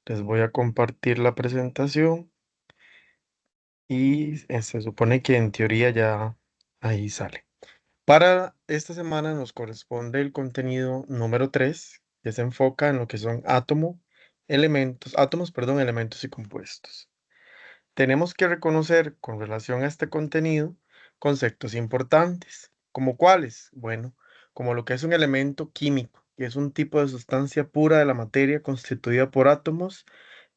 Les voy a compartir la presentación y se supone que en teoría ya ahí sale. Para esta semana nos corresponde el contenido número 3, que se enfoca en lo que son átomos, perdón, elementos y compuestos. Tenemos que reconocer con relación a este contenido conceptos importantes, como cuáles, bueno, como lo que es un elemento químico, que es un tipo de sustancia pura de la materia constituida por átomos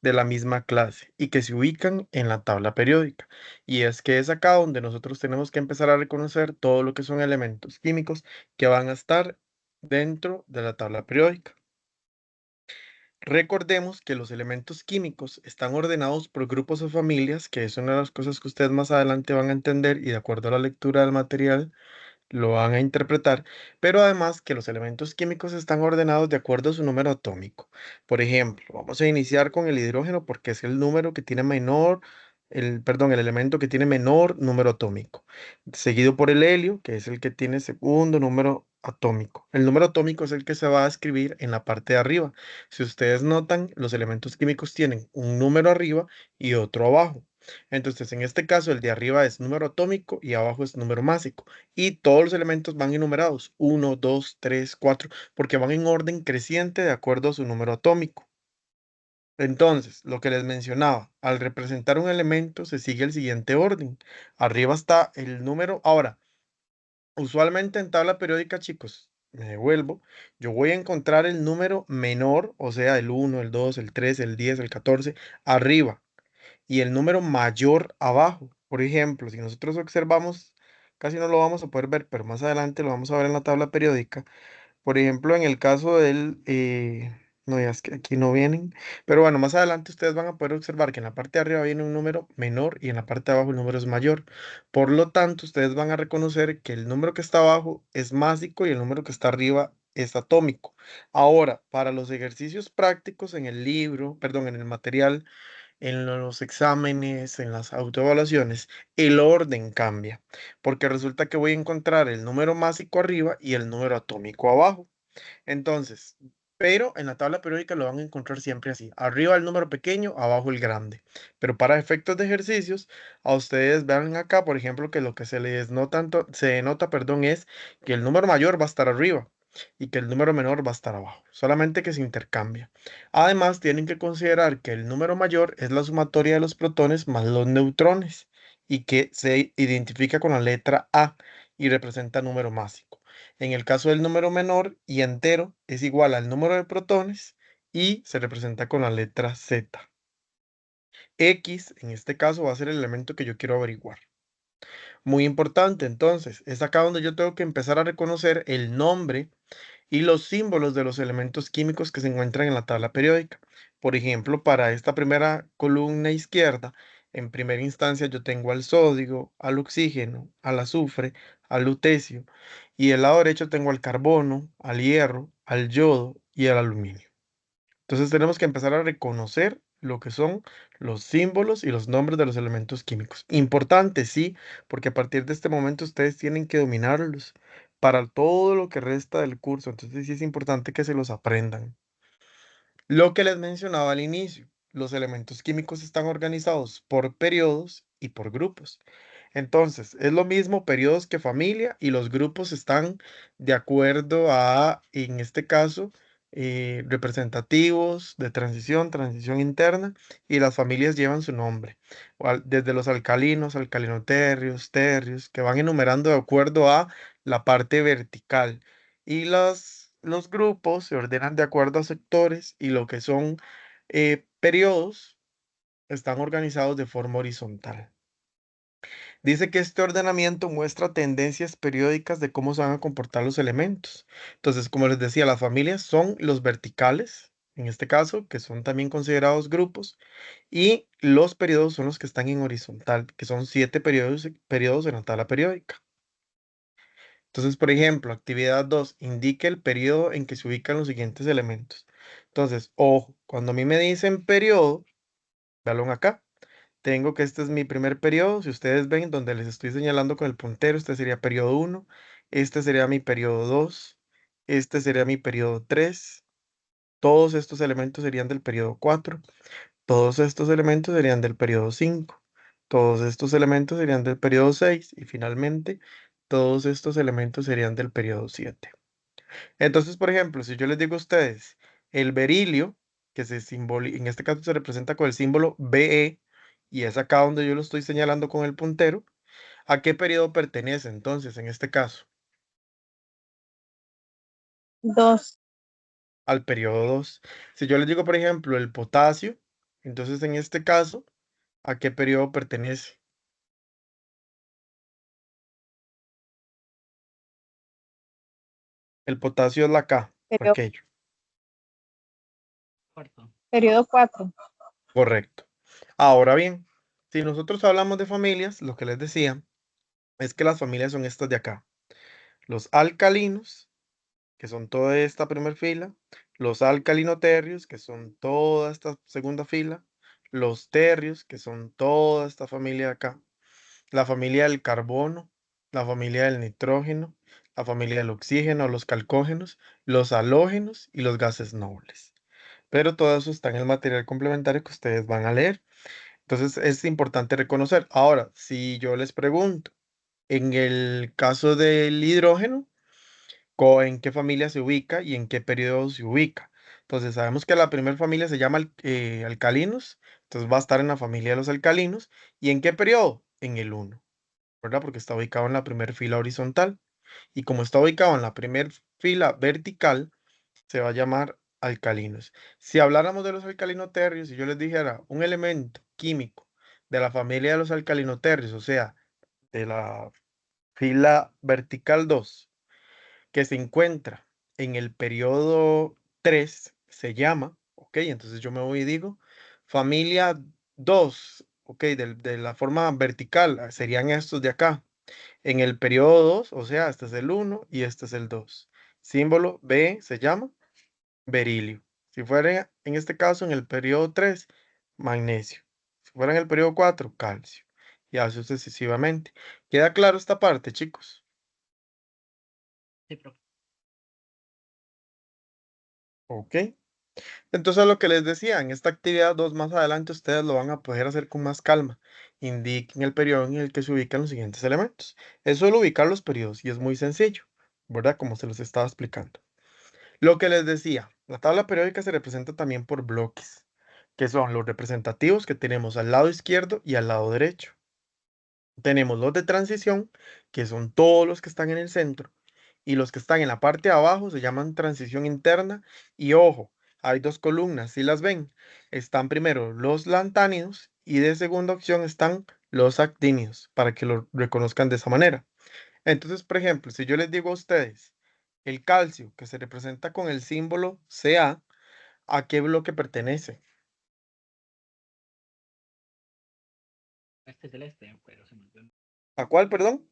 de la misma clase y que se ubican en la tabla periódica. Y es que es acá donde nosotros tenemos que empezar a reconocer todo lo que son elementos químicos que van a estar dentro de la tabla periódica. Recordemos que los elementos químicos están ordenados por grupos o familias, que es una de las cosas que ustedes más adelante van a entender y de acuerdo a la lectura del material lo van a interpretar, pero además que los elementos químicos están ordenados de acuerdo a su número atómico. Por ejemplo, vamos a iniciar con el hidrógeno porque es el número que tiene el elemento que tiene menor número atómico, seguido por el helio, que es el que tiene segundo número atómico. El número atómico es el que se va a escribir en la parte de arriba. Si ustedes notan, los elementos químicos tienen un número arriba y otro abajo. Entonces, en este caso, el de arriba es número atómico y abajo es número másico y todos los elementos van enumerados, 1, 2, 3, 4, porque van en orden creciente de acuerdo a su número atómico. Entonces, lo que les mencionaba, al representar un elemento se sigue el siguiente orden. Arriba está el número. Ahora, usualmente en tabla periódica, chicos, me devuelvo, yo voy a encontrar el número menor, o sea, el 1, el 2, el 3, el 10, el 14, arriba y el número mayor abajo. Por ejemplo, si nosotros observamos, casi no lo vamos a poder ver, pero más adelante lo vamos a ver en la tabla periódica. Por ejemplo, en el caso no, ya es que aquí no vienen, pero bueno, más adelante ustedes van a poder observar que en la parte de arriba viene un número menor y en la parte de abajo el número es mayor. Por lo tanto, ustedes van a reconocer que el número que está abajo es másico y el número que está arriba es atómico. Ahora, para los ejercicios prácticos en el libro, perdón, en el material, en los exámenes, en las autoevaluaciones, el orden cambia, porque resulta que voy a encontrar el número másico arriba y el número atómico abajo. Entonces, pero en la tabla periódica lo van a encontrar siempre así, arriba el número pequeño, abajo el grande. Pero para efectos de ejercicios, a ustedes vean acá, por ejemplo, que lo que se denota, perdón, es que el número mayor va a estar arriba y que el número menor va a estar abajo, solamente que se intercambia. Además, tienen que considerar que el número mayor es la sumatoria de los protones más los neutrones y que se identifica con la letra A y representa número másico. En el caso del número menor y entero es igual al número de protones y se representa con la letra Z. X, en este caso, va a ser el elemento que yo quiero averiguar. Muy importante, entonces, es acá donde yo tengo que empezar a reconocer el nombre y los símbolos de los elementos químicos que se encuentran en la tabla periódica. Por ejemplo, para esta primera columna izquierda, en primera instancia yo tengo al sodio, al oxígeno, al azufre, al lutecio, y del lado derecho tengo al carbono, al hierro, al yodo y al aluminio. Entonces tenemos que empezar a reconocer lo que son los símbolos y los nombres de los elementos químicos. Importante, sí, porque a partir de este momento ustedes tienen que dominarlos para todo lo que resta del curso. Entonces sí es importante que se los aprendan. Lo que les mencionaba al inicio, los elementos químicos están organizados por periodos y por grupos. Entonces, es lo mismo periodos que familia y los grupos están de acuerdo a, en este caso, representativos de transición, transición interna, y las familias llevan su nombre, desde los alcalinos, alcalinoterrios, terrios, que van enumerando de acuerdo a la parte vertical. Y los grupos se ordenan de acuerdo a sectores y lo que son periodos están organizados de forma horizontal. Dice que este ordenamiento muestra tendencias periódicas de cómo se van a comportar los elementos. Entonces, como les decía, las familias son los verticales, en este caso, que son también considerados grupos, y los periodos son los que están en horizontal, que son 7 periodos en la tabla periódica. Entonces, por ejemplo, actividad 2 indica el periodo en que se ubican los siguientes elementos. Entonces, ojo, cuando a mí me dicen periodo, véanlo acá. Tengo que este es mi primer periodo. Si ustedes ven donde les estoy señalando con el puntero, este sería periodo 1, este sería mi periodo 2, este sería mi periodo 3, Todos estos elementos serían del periodo 4. Todos estos elementos serían del periodo 5. Todos estos elementos serían del periodo 6. Y finalmente, todos estos elementos serían del periodo 7. Entonces, por ejemplo, si yo les digo a ustedes, el berilio, que en este caso se representa con el símbolo Be, y es acá donde yo lo estoy señalando con el puntero, ¿a qué periodo pertenece entonces en este caso? 2. Al periodo 2. Si yo les digo, por ejemplo, el potasio, entonces en este caso, ¿a qué periodo pertenece? El potasio es la K, Periodo, aquello. periodo 4. Correcto. Ahora bien, si nosotros hablamos de familias, lo que les decía es que las familias son estas de acá. Los alcalinos, que son toda esta primera fila, los alcalinoterrios, que son toda esta segunda fila, los terrios, que son toda esta familia de acá, la familia del carbono, la familia del nitrógeno, la familia del oxígeno, los calcógenos, los halógenos y los gases nobles. Pero todo eso está en el material complementario que ustedes van a leer. Entonces es importante reconocer. Ahora, si yo les pregunto, en el caso del hidrógeno, ¿en qué familia se ubica y en qué periodo se ubica? Entonces sabemos que la primera familia se llama alcalinos, entonces va a estar en la familia de los alcalinos. ¿Y en qué periodo? En el 1, ¿verdad? Porque está ubicado en la primera fila horizontal. Y como está ubicado en la primera fila vertical, se va a llamar alcalinos. Si habláramos de los alcalinoterrios, y yo les dijera un elemento químico de la familia de los alcalinoterrios, o sea, de la fila vertical 2, que se encuentra en el periodo 3, se llama, ok, entonces yo me voy y digo, familia 2, ok, de la forma vertical, serían estos de acá. En el periodo 2, o sea, este es el 1 y este es el 2. Símbolo B se llama berilio. Si fuera en este caso en el periodo 3, magnesio. Si fuera en el periodo 4, calcio. Y así sucesivamente. ¿Queda claro esta parte, chicos? Sí, profe. Ok. Entonces lo que les decía, en esta actividad 2 más adelante ustedes lo van a poder hacer con más calma. Indiquen el periodo en el que se ubican los siguientes elementos. Es solo ubicar los periodos y es muy sencillo, ¿verdad? Como se los estaba explicando. Lo que les decía, la tabla periódica se representa también por bloques, que son los representativos que tenemos al lado izquierdo y al lado derecho. Tenemos los de transición, que son todos los que están en el centro, y los que están en la parte de abajo se llaman transición interna. Y ojo, hay dos columnas, si las ven, están primero los lantánidos y de segunda opción están los actínidos, para que lo reconozcan de esa manera. Entonces, por ejemplo, si yo les digo a ustedes, el calcio, que se representa con el símbolo Ca, ¿a qué bloque pertenece? Este es celeste, pero se me olvidó ¿A cuál, perdón?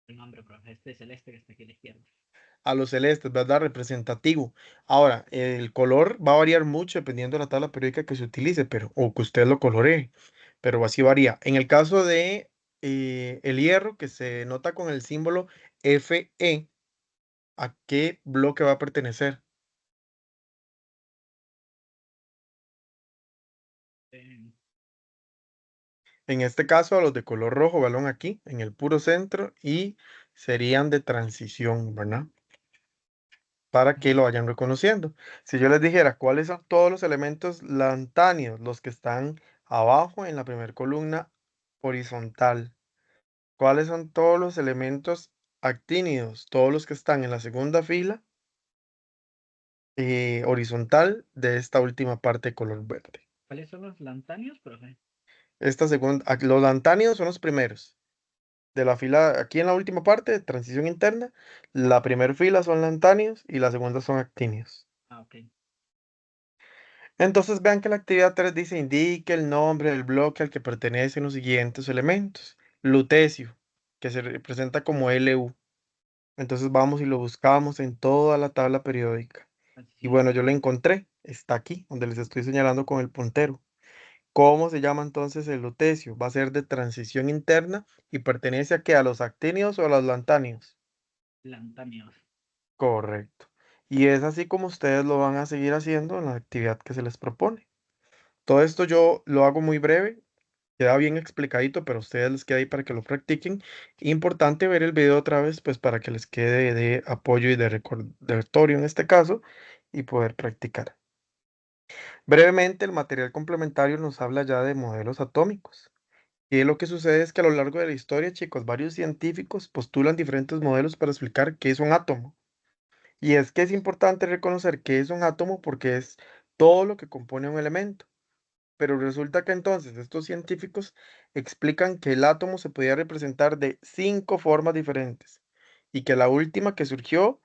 el nombre, profe. Este es celeste que está aquí a la izquierda. A los celestes, ¿verdad? Representativo. Ahora, el color va a variar mucho dependiendo de la tabla periódica que se utilice, pero, o que usted lo coloree, pero así varía. En el caso de el hierro, que se nota con el símbolo Fe, ¿a qué bloque va a pertenecer? Eh, En este caso, a los de color rojo, balón aquí, en el puro centro, y serían de transición, ¿verdad? Para que lo vayan reconociendo. Si yo les dijera cuáles son todos los elementos lantáneos, los que están abajo en la primera columna horizontal, cuáles son todos los elementos actínidos, todos los que están en la segunda fila horizontal de esta última parte de color verde. ¿Cuáles son los lantáneos, profe? Esta segunda, los lantáneos son los primeros. De la fila, aquí en la última parte, de transición interna, la primera fila son lantáneos y la segunda son actíneos. Ah, ok. Entonces vean que la actividad 3 dice indique el nombre del bloque al que pertenecen los siguientes elementos. Lutecio, que se representa como Lu. Entonces vamos y lo buscamos en toda la tabla periódica. Y Transición. bueno, yo lo encontré. Está aquí, donde les estoy señalando con el puntero. ¿Cómo se llama entonces el lutecio? Va a ser de transición interna y pertenece a qué, a los actíneos o a los lantáneos. Lantáneos. Correcto. Y es así como ustedes lo van a seguir haciendo en la actividad que se les propone. Todo esto yo lo hago muy breve, queda bien explicadito, pero a ustedes les queda ahí para que lo practiquen. Importante ver el video otra vez, pues para que les quede de apoyo y de recordatorio en este caso y poder practicar. Brevemente, el material complementario nos habla ya de modelos atómicos. Y lo que sucede es que a lo largo de la historia, chicos, varios científicos postulan diferentes modelos para explicar qué es un átomo. Y es que es importante reconocer qué es un átomo porque es todo lo que compone un elemento. Pero resulta que entonces estos científicos explican que el átomo se podía representar de 5 formas diferentes y que la última que surgió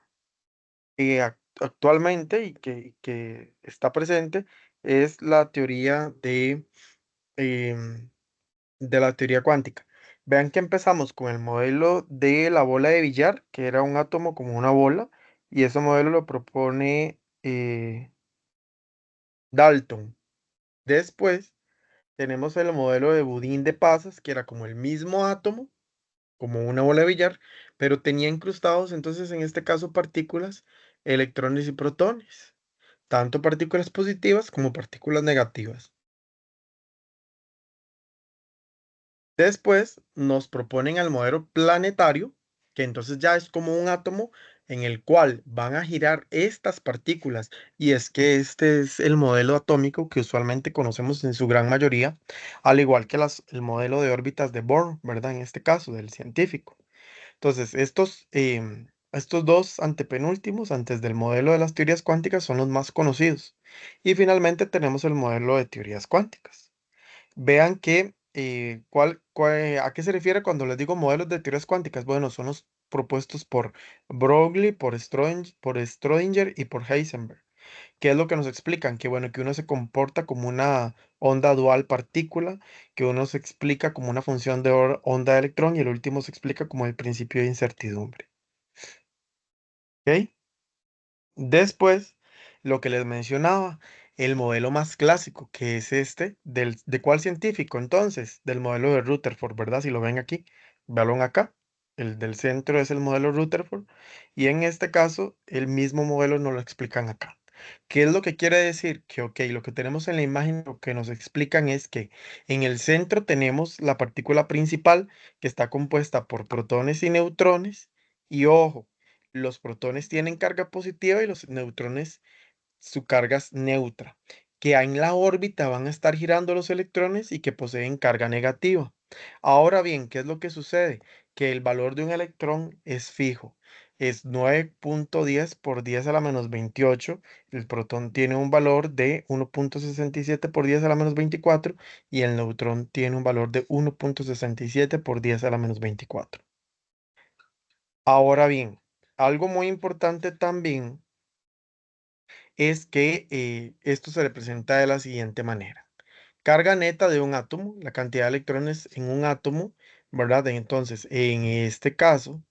actualmente y que está presente es la teoría em, de la teoría cuántica. Vean que empezamos con el modelo de la bola de billar, que era un átomo como una bola, y ese modelo lo propone Dalton. Después tenemos el modelo de budín de pasas, que era como el mismo átomo, como una bola de billar, pero tenía incrustados entonces en este caso partículas, electrones y protones, tanto partículas positivas como partículas negativas. Después nos proponen el modelo planetario, que entonces ya es como un átomo en el cual van a girar estas partículas. Y es que este es el modelo atómico que usualmente conocemos en su gran mayoría, al igual que el modelo de órbitas de Bohr, ¿verdad? En este caso, del científico. Entonces, estos dos antepenúltimos, antes del modelo de las teorías cuánticas, son los más conocidos. Y finalmente tenemos el modelo de teorías cuánticas. Vean que, ¿a qué se refiere cuando les digo modelos de teorías cuánticas? Bueno, son los propuestos por Broglie, por Schrödinger y por Heisenberg. ¿Qué es lo que nos explican? Que bueno, que uno se comporta como una onda dual partícula, que uno se explica como una función de onda de electrón y el último se explica como el principio de incertidumbre. ¿Ok? Después, lo que les mencionaba, el modelo más clásico, que es este, ¿de cuál científico? Entonces, del modelo de Rutherford, ¿verdad? Si lo ven aquí, véanlo acá. El del centro es el modelo Rutherford. Y en este caso, el mismo modelo nos lo explican acá. ¿Qué es lo que quiere decir? Que, ok, lo que tenemos en la imagen, lo que nos explican es que en el centro tenemos la partícula principal, que está compuesta por protones y neutrones. Y ojo, los protones tienen carga positiva y los neutrones su carga es neutra, que en la órbita van a estar girando los electrones y que poseen carga negativa. Ahora bien, ¿qué es lo que sucede? Que el valor de un electrón es fijo. Es 9.10 por 10 a la menos 28. El protón tiene un valor de 1.67 por 10 a la menos 24 y el neutrón tiene un valor de 1.67 por 10 a la menos 24. Ahora bien, algo muy importante también es que esto se representa de la siguiente manera. Carga neta de un átomo, la cantidad de electrones en un átomo, ¿verdad? Entonces, en este caso,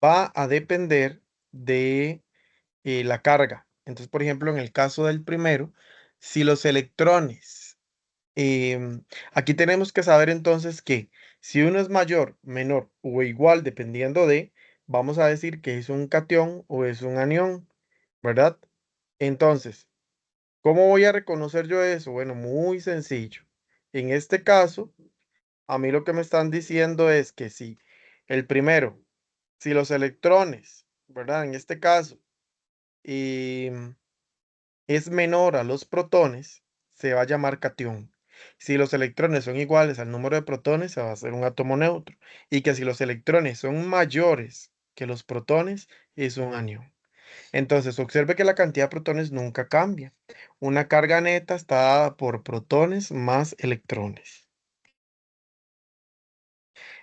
va a depender de la carga. Entonces, por ejemplo, en el caso del primero, si los electrones, aquí tenemos que saber entonces que si uno es mayor, menor o igual, dependiendo de, vamos a decir que es un catión o es un anión, ¿verdad? Entonces, ¿cómo voy a reconocer yo eso? Bueno, muy sencillo. En este caso, a mí lo que me están diciendo es que si el primero, si los electrones, ¿verdad? En este caso, em, es menor a los protones, se va a llamar catión. Si los electrones son iguales al número de protones, se va a hacer un átomo neutro. Y que si los electrones son mayores que los protones, es un anión. Entonces, observe que la cantidad de protones nunca cambia. Una carga neta está dada por protones más electrones.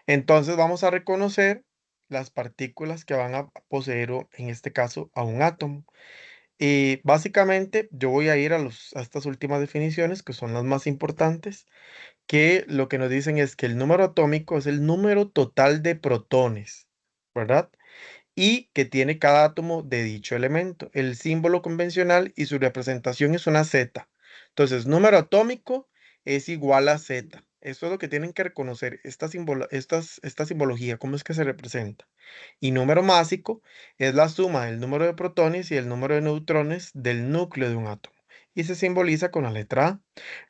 Entonces, vamos a reconocer las partículas que van a poseer, en este caso, a un átomo. Y básicamente, yo voy a ir a estas últimas definiciones, que son las más importantes, que lo que nos dicen es que el número atómico es el número total de protones, ¿verdad? Y que tiene cada átomo de dicho elemento. El símbolo convencional y su representación es una Z. Entonces, número atómico es igual a Z. Esto es lo que tienen que reconocer, esta simbología, cómo es que se representa. Y número másico es la suma del número de protones y el número de neutrones del núcleo de un átomo. Y se simboliza con la letra A.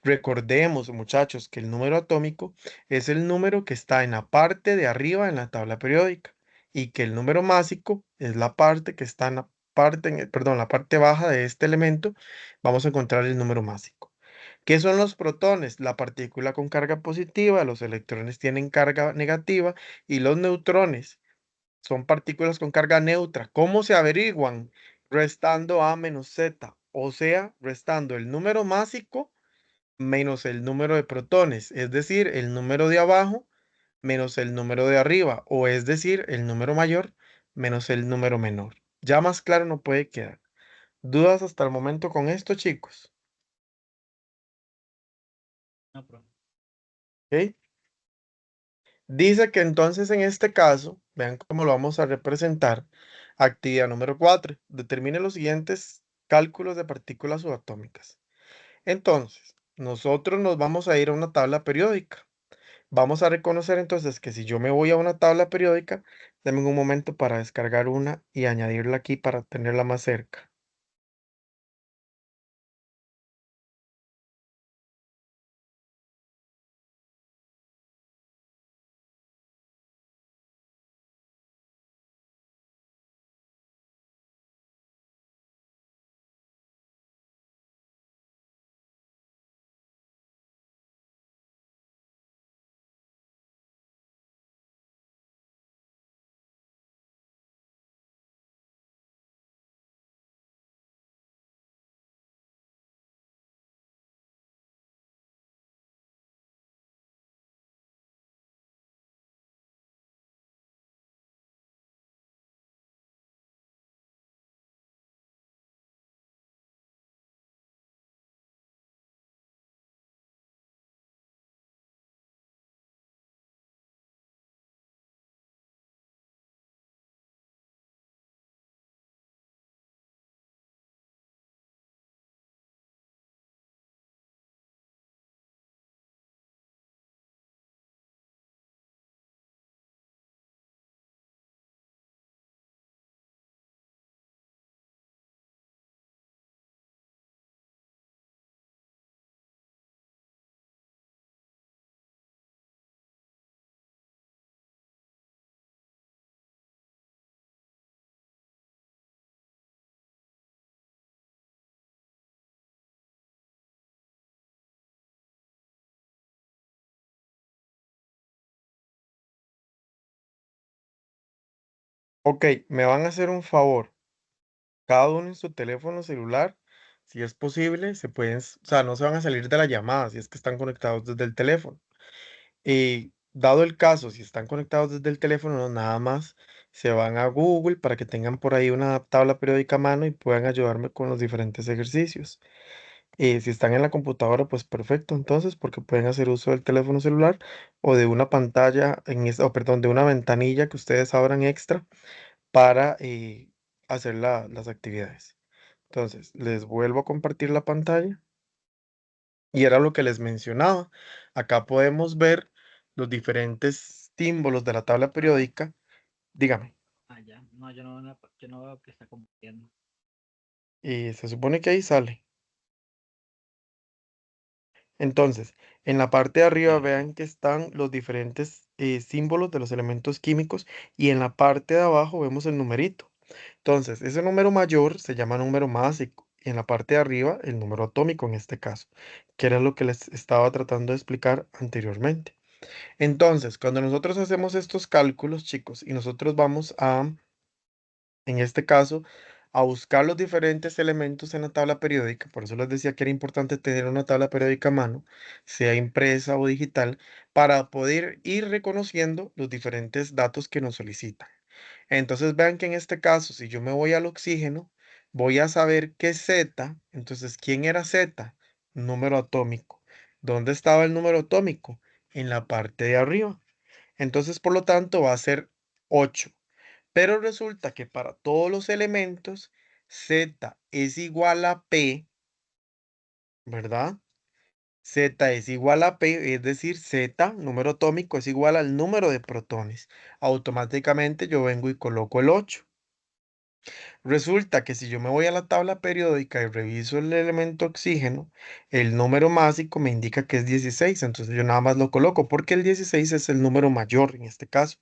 Recordemos, muchachos, que el número atómico es el número que está en la parte de arriba en la tabla periódica. Y que el número másico es la parte que está en la parte, perdón, la parte baja de este elemento. Vamos a encontrar el número másico. ¿Qué son los protones? La partícula con carga positiva, los electrones tienen carga negativa y los neutrones son partículas con carga neutra. ¿Cómo se averiguan? Restando A menos Z, o sea, restando el número másico menos el número de protones, es decir, el número de abajo menos el número de arriba, o es decir, el número mayor menos el número menor. Ya más claro no puede quedar. ¿Dudas hasta el momento con esto, chicos? No, profe. ¿Ok? Dice que entonces en este caso, vean cómo lo vamos a representar. Actividad número 4. Determine los siguientes cálculos de partículas subatómicas. Entonces, nosotros nos vamos a ir a una tabla periódica. Vamos a reconocer entonces que si yo me voy a una tabla periódica, denme un momento para descargar una y añadirla aquí para tenerla más cerca. Ok, me van a hacer un favor. Cada uno en su teléfono celular, si es posible, se pueden, o sea, no se van a salir de la llamada si es que están conectados desde el teléfono. Y dado el caso, si están conectados desde el teléfono, no, nada más se van a Google para que tengan por ahí una tabla periódica a mano y puedan ayudarme con los diferentes ejercicios. Y si están en la computadora, pues perfecto, entonces, porque pueden hacer uso del teléfono celular o de una pantalla, o perdón, de una ventanilla que ustedes abran extra para hacer las actividades. Entonces, les vuelvo a compartir la pantalla y era lo que les mencionaba. Acá podemos ver los diferentes símbolos de la tabla periódica. Dígame, Ah, ya. No, yo no veo que está compartiendo. y se supone que ahí sale. Entonces, en la parte de arriba Ya lo vean vi. que están los diferentes símbolos de los elementos químicos y en la parte de abajo vemos el numerito. Entonces, ese número mayor se llama número másico y en la parte de arriba el número atómico en este caso, que era lo que les estaba tratando de explicar anteriormente. Entonces, cuando nosotros hacemos estos cálculos, chicos, y nosotros vamos a, en este caso, a buscar los diferentes elementos en la tabla periódica, por eso les decía que era importante tener una tabla periódica a mano, sea impresa o digital, para poder ir reconociendo los diferentes datos que nos solicitan. Entonces vean que en este caso, si yo me voy al oxígeno, voy a saber que Z, entonces, ¿quién era Z? Número atómico. ¿Dónde estaba el número atómico? En la parte de arriba. Entonces, por lo tanto, va a ser 8. Pero resulta que para todos los elementos, Z es igual a P, ¿verdad? Z es igual a P, es decir, Z, número atómico, es igual al número de protones. Automáticamente yo vengo y coloco el 8. Resulta que si yo me voy a la tabla periódica y reviso el elemento oxígeno, el número másico me indica que es 16. Entonces yo nada más lo coloco porque el 16 es el número mayor, en este caso,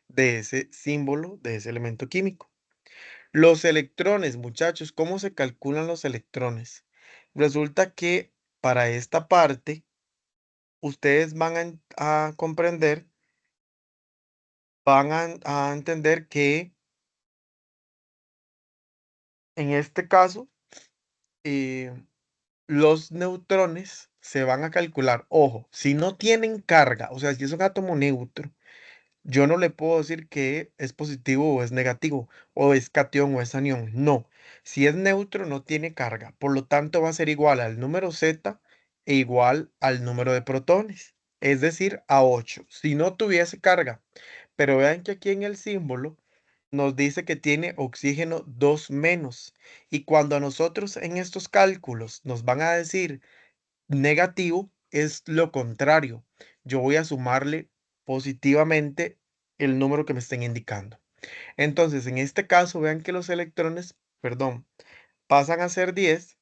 de ese símbolo, de ese elemento químico. Los electrones, muchachos, ¿cómo se calculan los electrones? Resulta que para esta parte, ustedes van a comprender, van a entender que en este caso, eh, los neutrones se van a calcular. Ojo, si no tienen carga, o sea, si es un átomo neutro, yo no le puedo decir que es positivo o es negativo, o es cation o es anión. No, si es neutro no tiene carga, por lo tanto va a ser igual al número Z e igual al número de protones, es decir, a 8, si no tuviese carga. Pero vean que aquí en el símbolo nos dice que tiene oxígeno 2 menos. Y cuando a nosotros en estos cálculos nos van a decir negativo, es lo contrario. Yo voy a sumarle positivamente el número que me estén indicando. Entonces, en este caso, vean que los electrones, perdón, pasan a ser 10